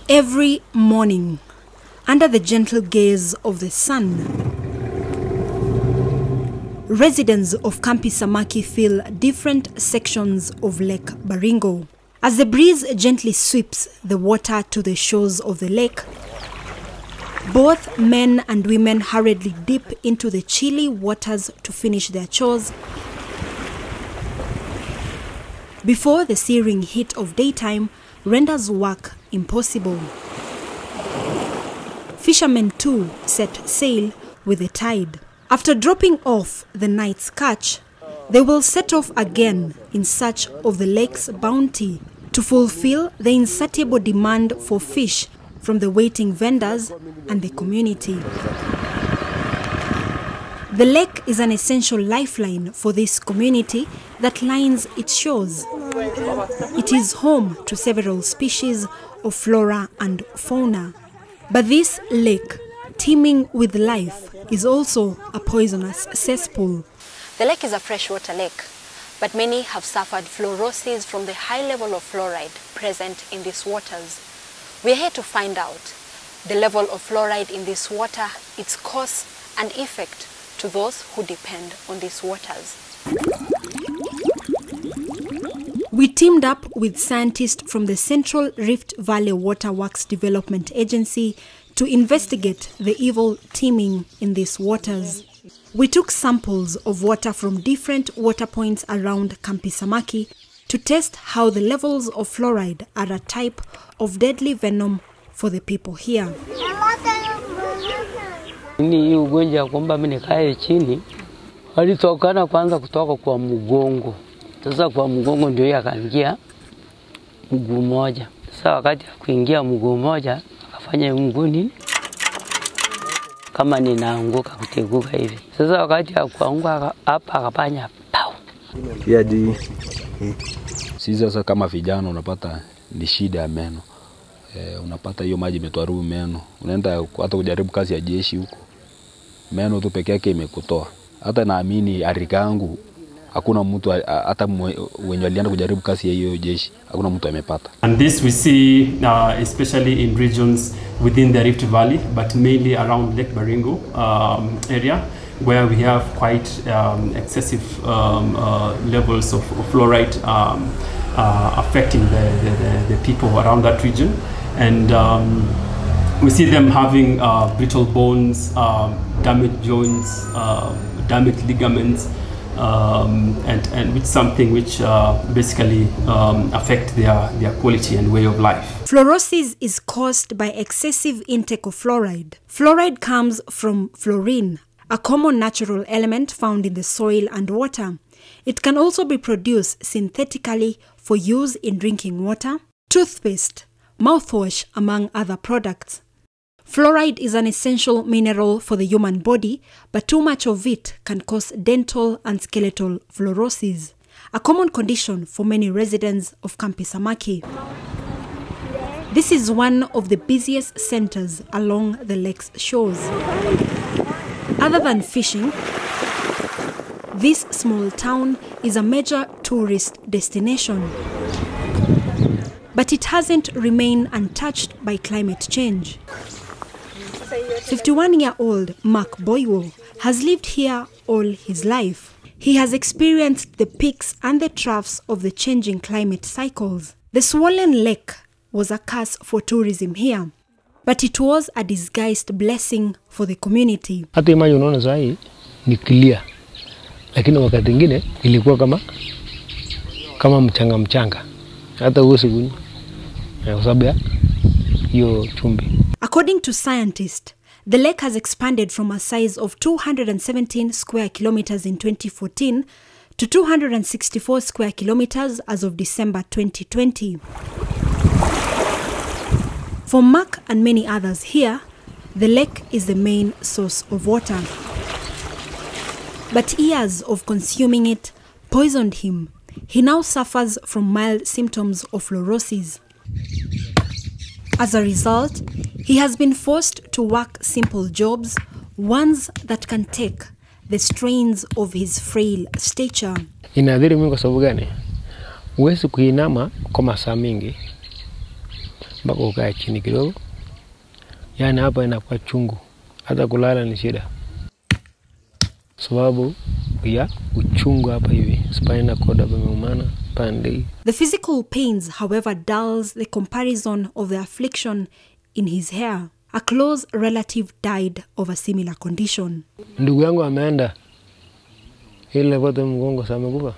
Every morning, under the gentle gaze of the sun, residents of Campi Samaki feel different sections of Lake Baringo. As the breeze gently sweeps the water to the shores of the lake, both men and women hurriedly dip into the chilly waters to finish their chores before the searing heat of daytime renders work impossible. Fishermen too set sail with the tide. After dropping off the night's catch, they will set off again in search of the lake's bounty to fulfill the insatiable demand for fish from the waiting vendors and the community. The lake is an essential lifeline for this community that lines its shores. It is home to several species of flora and fauna. But this lake, teeming with life, is also a poisonous cesspool. The lake is a freshwater lake, but many have suffered fluorosis from the high level of fluoride present in these waters. We are here to find out the level of fluoride in this water, its cause and effect to those who depend on these waters. We teamed up with scientists from the Central Rift Valley Water Works Development Agency to investigate the evil teeming in these waters. We took samples of water from different water points around Campi Samaki to test how the levels of fluoride are a type of deadly venom for the people here. Hii ugonjwa kwamba mimi nikae chini alitokana kwanza kutoka kwa mgongo. Sasa kwa mgongo ndio yakaingia mguu mmoja. Sasa wakati kuingia mguu mmoja akafanya mguuni kama ninaanguka kuteguka hivi. Sasa wakati akuanguka hapa akapanya pau. Yadi sisi sasa kama vijana unapata ni shida ya meno. Unapata hiyo maji imetwarubu meno. Unaenda hata kujaribu kazi ya jeshi huko. Meno tu peke yake imekutoa. Hata naamini arikangu hakuna mtu hata wenye walienda kujaribu kazi ya hiyo jeshi hakuna mtu amepata. And this we see especially in regions within the Rift Valley, but mainly around Lake Baringo area, where we have quite excessive levels of fluoride affecting the people around that region. And we see them having brittle bones, damaged joints, damaged ligaments, and with something which basically affect their quality and way of life. Fluorosis is caused by excessive intake of fluoride. Fluoride comes from fluorine, a common natural element found in the soil and water. It can also be produced synthetically for use in drinking water, toothpaste, mouthwash, among other products. Fluoride is an essential mineral for the human body, but too much of it can cause dental and skeletal fluorosis, a common condition for many residents of Campi Samaki. This is one of the busiest centers along the lake's shores. Other than fishing, this small town is a major tourist destination. But it hasn't remained untouched by climate change. 51-year-old Mark Boywo has lived here all his life. He has experienced the peaks and the troughs of the changing climate cycles. The swollen lake was a curse for tourism here, but it was a disguised blessing for the community. Hata maji unaona sasa ni clear, lakini wakati mwingine ilikuwa kama mchanga. Hata uwezi kunywa kwa sababu ya hiyo chumvi. According to scientists, the lake has expanded from a size of 217 square kilometers in 2014 to 264 square kilometers as of December 2020. For Mark and many others here, the lake is the main source of water. But years of consuming it poisoned him. He now suffers from mild symptoms of fluorosis. As a result, he has been forced to work simple jobs, ones that can take the strains of his frail stature. Inadhiri mimi kwa sababu gani? Huwezi kuinama kwa masaa mingi. mpaka ukae chini kidogo. Yani hapa inakuwa chungu, hata kulala ni shida, sababu ya uchungu hapa hivi, spinal cord hapa imeumana pande. The physical pains, however, dulls the comparison of the affliction in his hair. A close relative died of a similar condition. Ndugu yangu ameenda ile pote mgongo sana amekufa.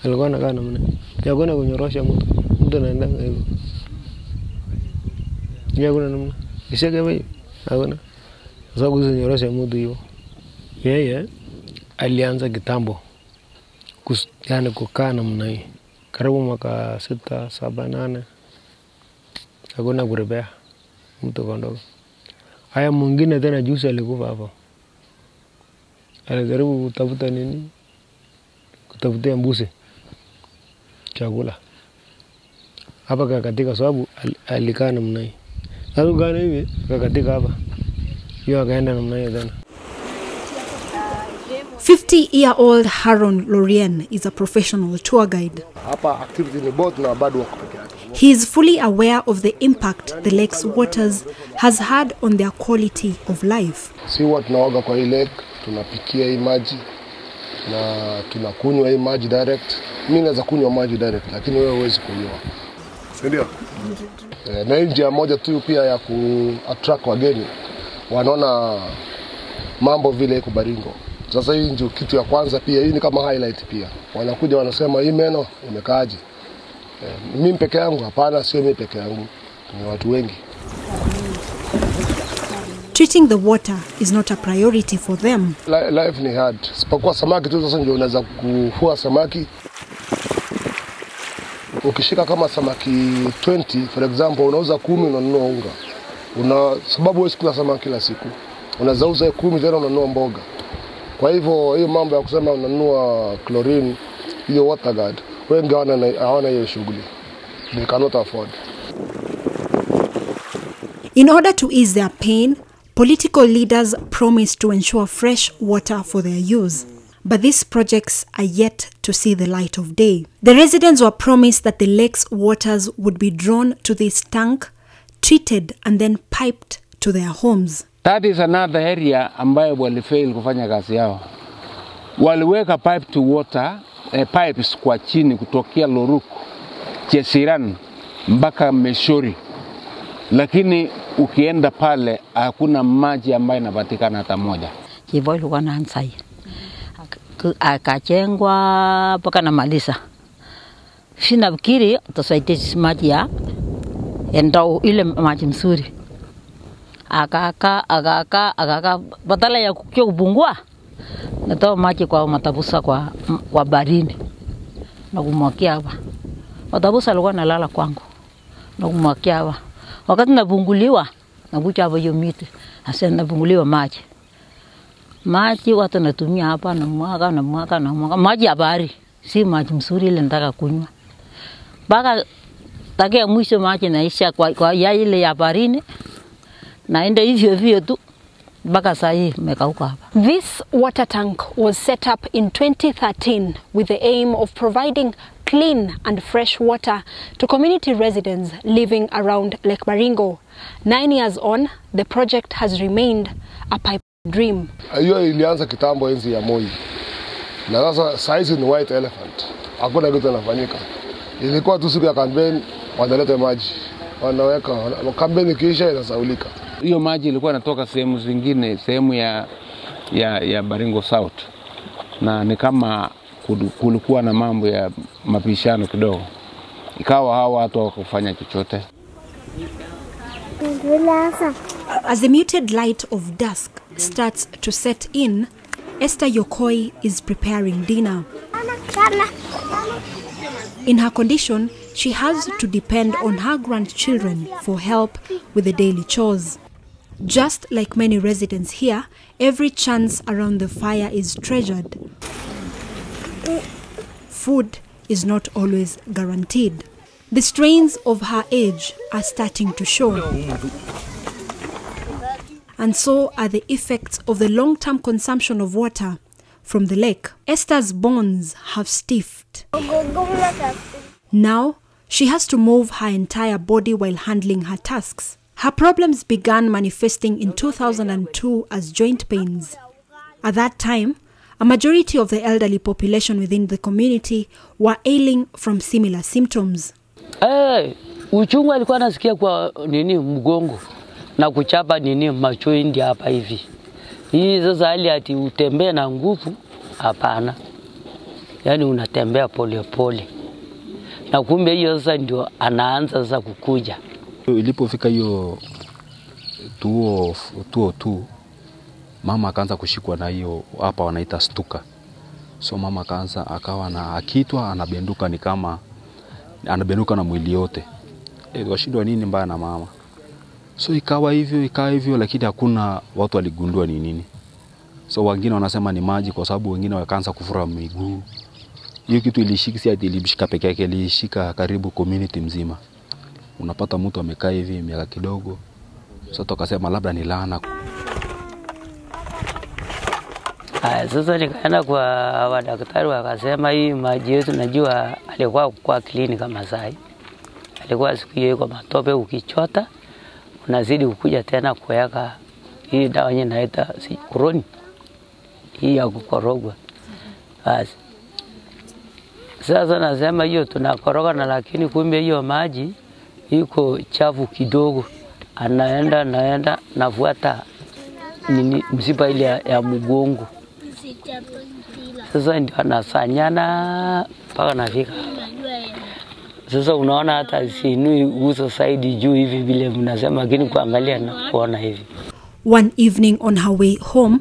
Alikuwa anakaa namna ya kwenda kunyorosha mtu anaenda hivyo. Ya kuna namna ishaka hivi. Hakuna. Sasa kunyorosha mtu hiyo. Yeye alianza kitambo. Yani kukaa namna hii. Karibu mwaka 6, 7, 8. Hakuna kurembea mtu kondogo. Haya mwingine tena juzi alikufa hapo. Alijaribu kutafuta nini? Kutafutia mbuzi chakula. Hapa kakatika sababu alikaa namna hii. Sasa gani hivi kakatika hapa. Yeye akaenda namna hiyo tena. 50-year-old Haron Lorien is a professional tour guide. Hapa activity ni boat na bado wako peke yake. He is fully aware of the impact the lake's waters has had on their quality of life. Si watu tunaoga kwa hii lake, tunapikia hii maji na tunakunywa hii maji direct. Mimi naweza kunywa maji direct lakini wewe huwezi kunywa. Si ndio? Na njia moja tu pia ya ku-attract wageni. Wanaona mambo vile iko Baringo. Sasa hii ndio kitu ya kwanza pia, hii ni kama highlight pia. Wanakuja wanasema hii meno imekaaje. Mimi peke yangu hapana, sio mimi peke yangu. Ni watu wengi. Treating the water is not a priority for them. Life ni hard. Sipokuwa samaki tu sasa ndio unaweza kufua samaki. Ukishika kama samaki 20 for example, unauza 10 unanunua unga. Sababu wewe sikula samaki kila siku. Unazauza 10 tena unanunua mboga. Kwa hivyo hiyo mambo ya kusema unanunua chlorine, hiyo water guard, wengi hawana hiyo shughuli. They cannot afford. In order to ease their pain, political leaders promised to ensure fresh water for their use. But these projects are yet to see the light of day. The residents were promised that the lake's waters would be drawn to this tank, treated and then piped to their homes. That is another area ambayo walifail kufanya kazi yao. Waliweka pipe to water, pipes kwa chini kutokea Loruk, Chesiran, mpaka Meshori. Lakini ukienda pale hakuna maji ambayo yanapatikana hata moja. Kiboi ilikuwa na ansai. Akachengwa mpaka na malisa. Sinafikiri tusaidie maji ya endao ile maji mzuri. Akaka badala ya kupungua natoa maji kwa matabusa kwa barini na kumwakia hapa. Matabusa alikuwa analala kwangu na kumwakia hapa. Wakati napunguliwa nabucha hapo hiyo miti, hasa napunguliwa maji watu natumia hapa na mwaka maji ya bahari, si maji mzuri ile nataka kunywa. Baka takia mwisho maji naisha kwa ya ile ya baharini. Naenda hivyo tu mpaka saa hii umekauka hapa. This water tank was set up in 2013 with the aim of providing clean and fresh water to community residents living around Lake Baringo. 9 years on, the project has remained a pipe dream. Hiyo ilianza kitambo enzi ya Moi. Na sasa size ni white elephant. Hakuna kitu kinafanyika. Ilikuwa tu siku ya campaign wanaleta maji. Wanaweka kampeni kisha inasaulika. Hiyo maji ilikuwa inatoka sehemu zingine, sehemu ya Baringo South. Na ni kama kulikuwa na mambo ya mapishano kidogo. Ikawa hawa watu hawakufanya chochote. As the muted light of dusk starts to set in, Esther Yokoi is preparing dinner. In her condition, she has to depend on her grandchildren for help with the daily chores. Just like many residents here, every chance around the fire is treasured. Food is not always guaranteed. The strains of her age are starting to show. And so are the effects of the long-term consumption of water from the lake. Esther's bones have stiffed. Now, she has to move her entire body while handling her tasks. Her problems began manifesting in 2002 as joint pains. At that time, a majority of the elderly population within the community were ailing from similar symptoms. Uchungu alikuwa nasikia kwa mgongo na kuchapa machoindi hapa hivi. Hii sasa hali ati utembee na nguvu hapana. Yaani unatembea pole pole. Na kumbe hiyo sasa ndio anaanza sasa kukuja. Ilipofika hiyo 202 mama akaanza kushikwa na hiyo hapa wanaita stuka. So mama akaanza akawa na akitwa anabenduka ni kama anabenduka na mwili yote. Washindwa nini mbaya na mama. So ikawa hivyo lakini hakuna watu waligundua ni nini. So wengine wanasema ni maji kwa sababu wengine wakaanza kufura miguu. Hiyo kitu ilishika si ati ilishika peke yake, ilishika karibu community mzima. Unapata mtu amekaa hivi miaka kidogo. Sasa tukasema labda ni laana. Sasa nikaenda kwa wadaktari wakasema hii maji yetu najua alikuwa kwa kliniki Masai. Alikuwa siku hiyo kwa matope ukichota unazidi kukuja tena kuweka hii dawa yenye inaita kuroni. Hii ya kukorogwa. Basi. Sasa nasema hiyo tunakoroga na lakini kumbe hiyo maji iko chafu kidogo. Naenda nafuata msiba ile ya mgongo. Sasa ndio anasanyana mpaka nafika. Sasa unaona hata sinui uso saidi juu hivi vile mnasema lakini kuangalia na kuona hivi. One evening on her way home,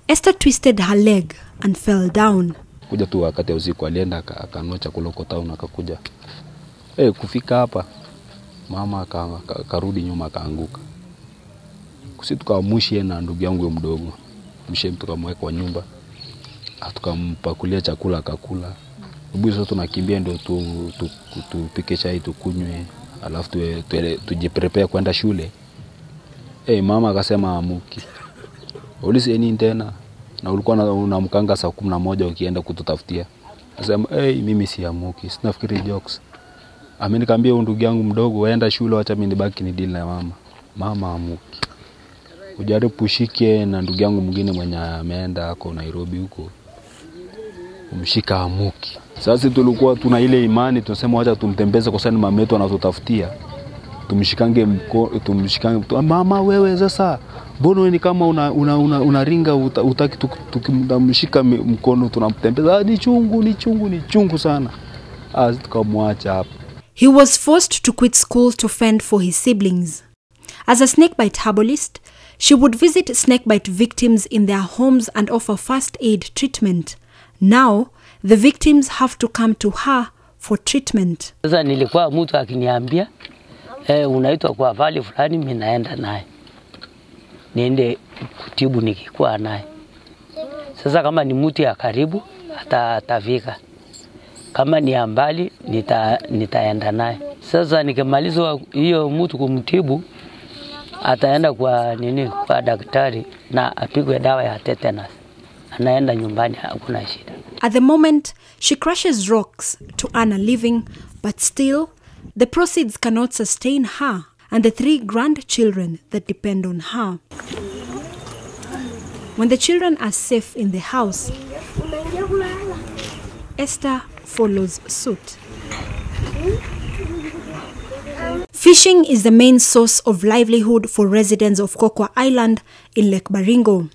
Esther twisted her leg and fell down. Kuja tu wakati usiku alienda akanua chakula kwa town akakuja. Kufika hapa mama akarudi nyuma akaanguka. Kusi tukamushie na ndugu yangu mdogo. Mshem tukamweka kwa nyumba. Tukampakulia chakula akakula. Ubuyu sasa tunakimbia ndio tupike chai tukunywe alafu tujiprepare kwenda shule. Mama akasema amuki. Ulise nini tena? Na ulikuwa unamkanga saa 11 ukienda kututafutia. Akasema mimi siamuki, sinafikiri jokes. Ameniambia ndugu yangu mdogo waenda shule acha mimi nibaki ni deal na mama. Mama amuki. Ujaribu pushike na ndugu yangu mwingine mwenye ameenda ako Nairobi huko. Umshika amuki. Sasa tulikuwa tuna ile imani tunasema acha tumtembeze kwa sababu mama yetu anatutafutia. Tumshikange mama wewe sasa mbona ni kama unaringa utaki tukimshika mkono tunamtembeza ni chungu sana. Tukamwacha hapo. He was forced to quit school to fend for his siblings. As a snakebite herbalist, she would visit snakebite victims in their homes and offer first aid treatment. Now, the victims have to come to her for treatment. Sasa nilikuwa mtu akiniambia unaitwa kwa vali fulani mimi naenda naye. Niende kutibu nikikuwa naye. Sasa kama ni mtu ya karibu atafika. Kama ni mbali nitaenda naye. Sasa nikimaliza hiyo mtu kumtibu ataenda kwa daktari na apigwe dawa ya tetanus. Anaenda nyumbani hakuna shida. At the moment, she crushes rocks to earn a living, but still the proceeds cannot sustain her and the 3 grandchildren that depend on her. When the children are safe in the house, Esther follows suit. Fishing is the main source of livelihood for residents of Kokwa Island in Lake Baringo.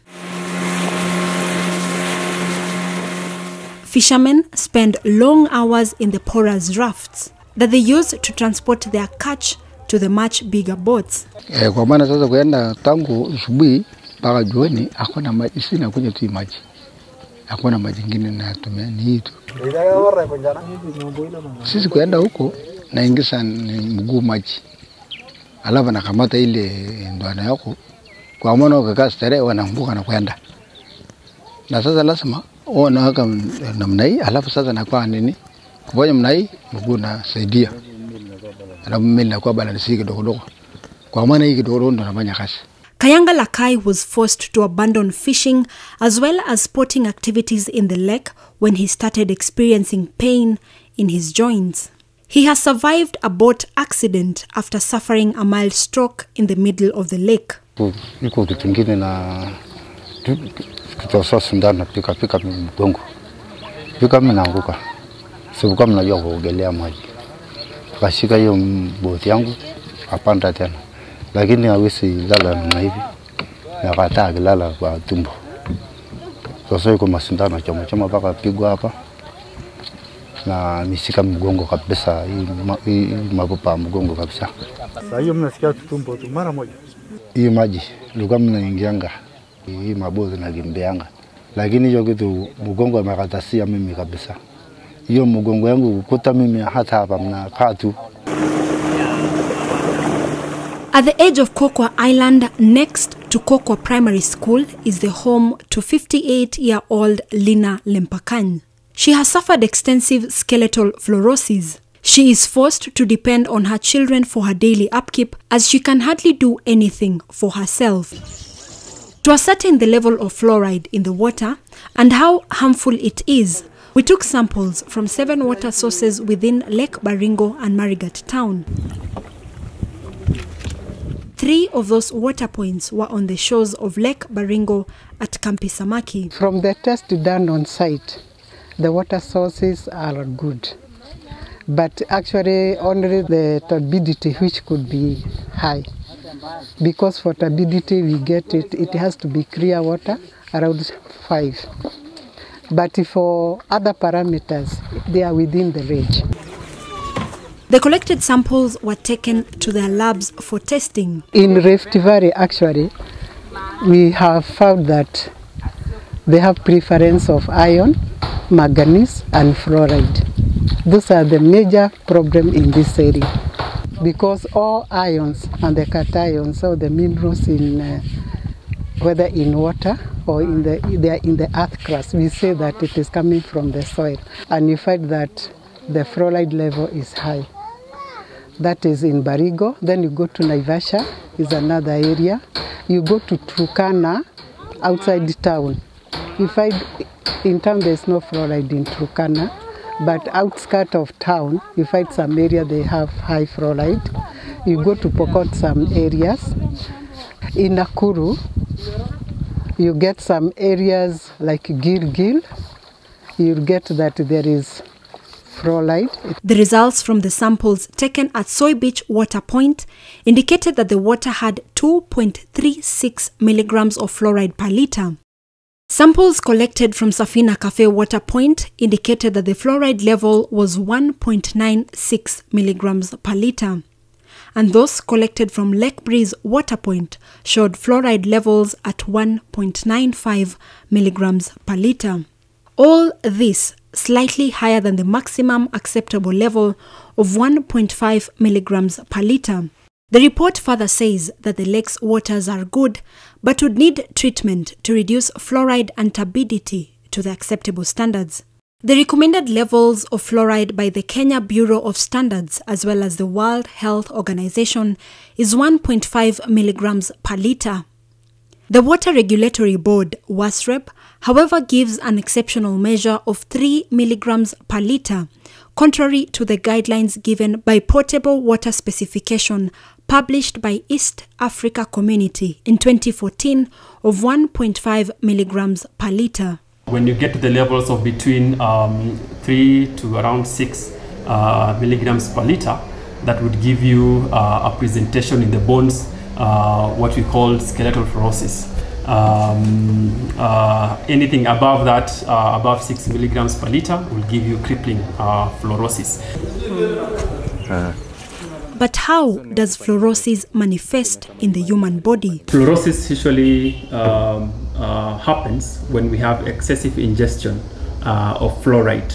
Fishermen spend long hours in the porous rafts that they use to transport their catch to the much bigger boats. Kwa maana sasa kuenda tangu asubuhi mpaka jioni hakuna maji, sina kunywa tu maji. Hakuna maji mengine na tumia ni hii tu. Sisi kuenda huko naingiza mguu maji. Alafu nakamata ile ndoana yako. Kwa maana ukakaa starehe wanaanguka na kwenda. Na sasa lazima unaweka namna hii alafu sasa nakuwa nini? Kufanya namna hii mguu na saidia. Alafu mimi nakuwa balance kidogo. Kwa maana hii kidogo ndo nafanya kazi. Kayanga Lakai was forced to abandon fishing as well as sporting activities in the lake when he started experiencing pain in his joints. He has survived a boat accident after suffering a mild stroke in the middle of the lake. Niko kitu kingine na kitosa sindano pika mgongo. Pika naanguka. Sababu kama najua kuogelea maji. Kashika hiyo boti yangu apanda tena. Lakini hawezi lala na hivi. Nakataa kulala kwa tumbo. Sasa yuko masindano choma mpaka pigwa hapa. Na nishika mgongo kabisa, hii mapupa mgongo kabisa. Sasa hiyo mnasikia tumbo tu mara moja. Hii maji ilikuwa mnaingianga. Hii mabozi na gimbeanga. Lakini hiyo kitu mgongo umekatasia mimi kabisa. Hiyo mgongo yangu ukuta mimi hata hapa mnakaa tu. At the edge of Kokwa Island, next to Kokwa Primary School, is the home to 58-year-old Lina Lempakany. She has suffered extensive skeletal fluorosis. She is forced to depend on her children for her daily upkeep, as she can hardly do anything for herself. To ascertain the level of fluoride in the water and how harmful it is, we took samples from 7 water sources within Lake Baringo and Marigat town. 3 of those water points were on the shores of Lake Baringo at Kampi Samaki. From the test done on site, the water sources are good, but actually only the turbidity which could be high. Because for turbidity we get it has to be clear water around 5. But for other parameters, they are within the range. The collected samples were taken to their labs for testing. In Rift Valley, actually, we have found that they have preference of iron, manganese and fluoride. Those are the major problem in this area, because all ions and the cations, so the minerals in whether in water or they are in the earth crust, we say that it is coming from the soil, and you find that the fluoride level is high. That is in Baringo. Then you go to Naivasha, is another area. You go to Turkana, outside the town. You find in town there is no fluoride in Turkana, but outskirts of town, you find some area they have high fluoride. You go to Pokot, some areas. In Nakuru, you get some areas like Gilgil. You get that there is fluoride. The results from the samples taken at Soy Beach Water Point indicated that the water had 2.36 milligrams of fluoride per liter. Samples collected from SAFINA Cafe Water Point indicated that the fluoride level was 1.96 milligrams per liter. And those collected from Lake Breeze Water Point showed fluoride levels at 1.95 milligrams per liter. All this slightly higher than the maximum acceptable level of 1.5 milligrams per liter. The report further says that the lake's waters are good, but would need treatment to reduce fluoride and turbidity to the acceptable standards. The recommended levels of fluoride by the Kenya Bureau of Standards as well as the World Health Organization is 1.5 milligrams per liter. The Water Regulatory Board, WASREB, however, gives an exceptional measure of 3 milligrams per liter, contrary to the guidelines given by Potable Water Specification published by East Africa Community in 2014 of 1.5 milligrams per liter. When you get to the levels of between 3 to around 6 milligrams per liter, that would give you a presentation in the bones, what we call skeletal fluorosis. Anything above that, above 6 milligrams per liter, will give you crippling fluorosis. But how does fluorosis manifest in the human body? Fluorosis usually happens when we have excessive ingestion of fluoride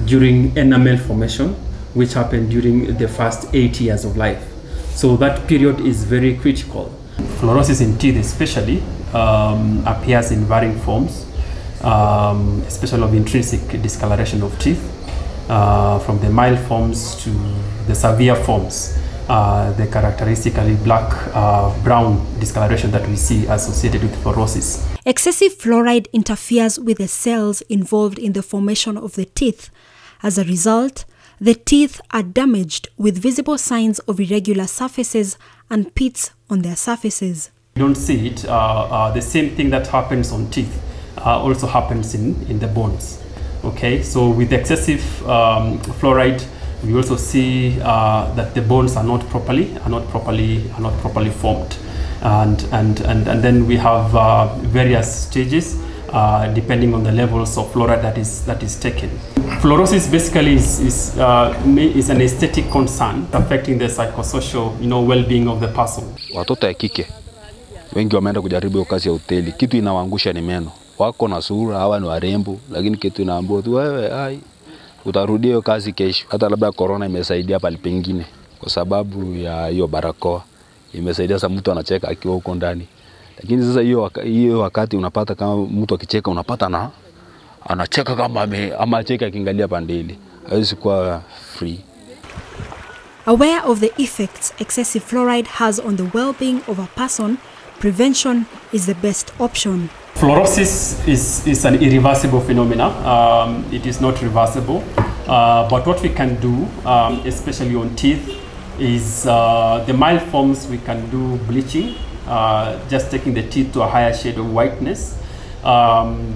during enamel formation, which happened during the first 8 years of life. So that period is very critical. Fluorosis in teeth especially appears in varying forms, especially of intrinsic discoloration of teeth, from the mild forms to the severe forms, the characteristically black brown discoloration that we see associated with fluorosis. Excessive fluoride interferes with the cells involved in the formation of the teeth. As a result, The teeth are damaged with visible signs of irregular surfaces and pits on their surfaces. You don't see it. The same thing that happens on teeth also happens in the bones. Okay, so with excessive fluoride, we also see that the bones are not properly formed, and then we have various stages depending on the levels of fluoride that is taken. Fluorosis basically is an aesthetic concern affecting the psychosocial, well-being of the person. Watoto ya kike wengi wameenda kujaribu kazi ya hoteli, kitu inawaangusha ni meno. Wako na sura, hawa ni warembo, lakini kitu inaambia tu wewe utarudia hiyo kazi kesho. Hata labda corona imesaidia pale pengine kwa sababu ya hiyo barakoa. Imesaidia sasa mtu anacheka akiwa huko ndani. Lakini sasa hiyo wakati unapata kama mtu akicheka unapata anacheka kama ama cheka akiangalia pande ile. Haiwezi kuwa free. Aware of the effects excessive fluoride has on the well-being of a person, prevention is the best option. Fluorosis is an irreversible phenomenon. It is not reversible. But what we can do, especially on teeth, is the mild forms we can do bleaching, just taking the teeth to a higher shade of whiteness.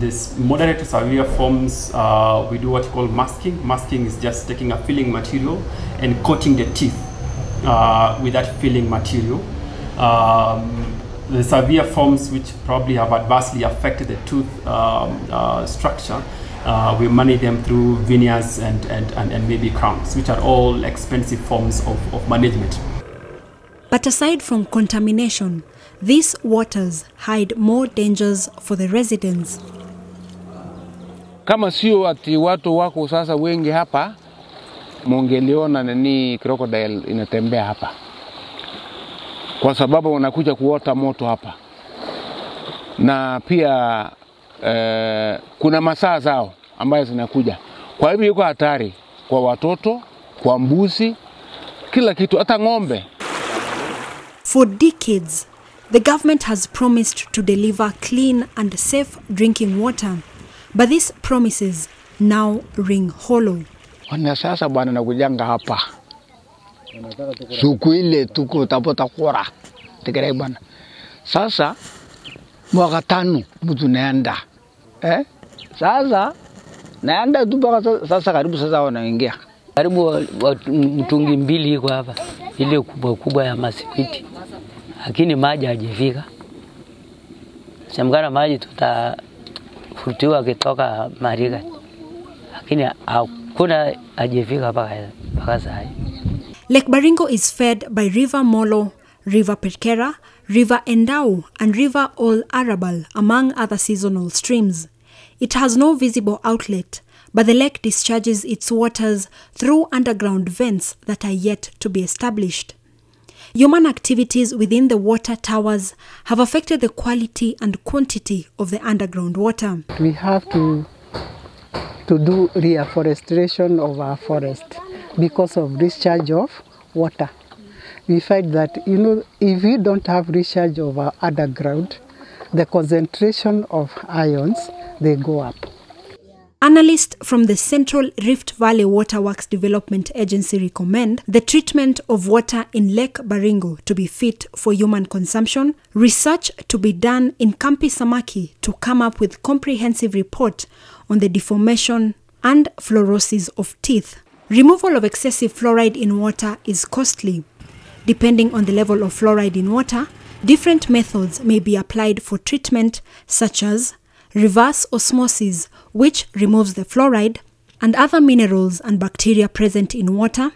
This moderate to severe forms, we do what we call masking. Masking is just taking a filling material and coating the teeth with that filling material. The severe forms which probably have adversely affected the tooth structure, we manage them through veneers and maybe crowns, which are all expensive forms of management. But aside from contamination, these waters hide more dangers for the residents. Kama sio ati watu wako sasa wengi hapa, mungeliona nani crocodile inatembea hapa. Kwa sababu wanakuja kuota moto hapa. Na pia kuna masaa zao ambayo zinakuja. Kwa hivyo yuko hatari kwa watoto, kwa mbuzi, kila kitu, hata ng'ombe. For decades, the government has promised to deliver clean and safe drinking water, but these promises now ring hollow. Wana sasa bwana nakujanga hapa. Siku ile tuko tapota kura. Tikere bwana. Sasa mwaka 5 mtu naenda. Sasa naenda tu mpaka sasa karibu sasa wanaingia. Karibu mtungi 2 iko hapa. Ile kubwa ya masimiti. Lakini maji hajafika. Semgana maji tutafutiwa kitoka Mariga. Lakini hakuna hajafika mpaka sasa. Lake Baringo is fed by River Molo, River Perkera, River Endau, and River Ol Arabal, among other seasonal streams. It has no visible outlet, but the lake discharges its waters through underground vents that are yet to be established. Human activities within the water towers have affected the quality and quantity of the underground water. We have to do reforestation of our forest because of discharge of water. We find that, if we don't have discharge of our underground, the concentration of ions, they go up. Analysts from the Central Rift Valley Waterworks Development Agency recommend the treatment of water in Lake Baringo to be fit for human consumption, research to be done in Kampi Samaki to come up with comprehensive report on the deformation and fluorosis of teeth. Removal of excessive fluoride in water is costly. Depending on the level of fluoride in water, different methods may be applied for treatment, such as reverse osmosis, which removes the fluoride and other minerals and bacteria present in water,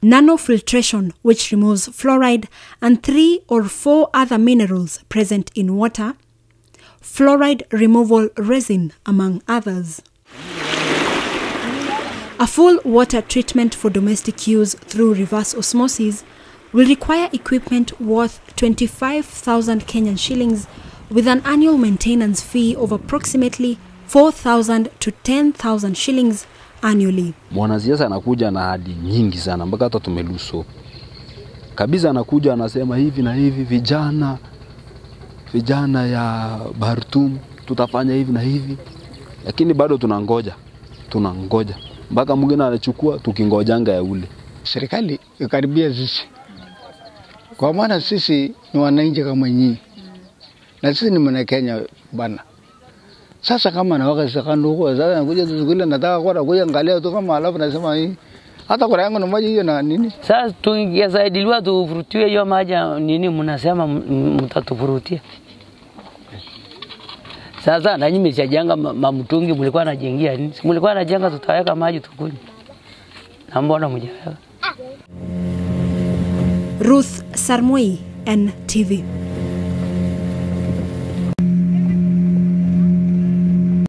nanofiltration, which removes fluoride and 3 or 4 other minerals present in water, fluoride removal resin, among others. A full water treatment for domestic use through reverse osmosis will require equipment worth 25,000 Kenyan shillings with an annual maintenance fee of approximately 4,000 to 10,000 shillings annually. Mwanasiasa anakuja na ahadi nyingi sana mpaka hata tumeluso. Kabisa anakuja anasema hivi na hivi, vijana ya Khartoum tutafanya hivi na hivi. Lakini bado tunangoja. mpaka mwingine anachukua tukingojanga ya ule. Serikali ikaribia sisi, kwa maana sisi ni wananchi kama nyinyi, na sisi ni mwana Kenya bana. Sasa kama na wakati sakando huko sasa nakuja tukule, nataka kwa kuja angalia tu kama alafu nasema hii hata kwa yangu na maji hiyo na nini. Sasa tungesaidiwa tufurutiwe hiyo maji nini, mnasema mtatufurutia. Sasa na nyinyi mmeshajenga mamtungi, mlikuwa najengia nini? Mlikuwa najenga tutaweka maji tukunywe. Na mbona mjaweka? Ruth Sarmoi, NTV.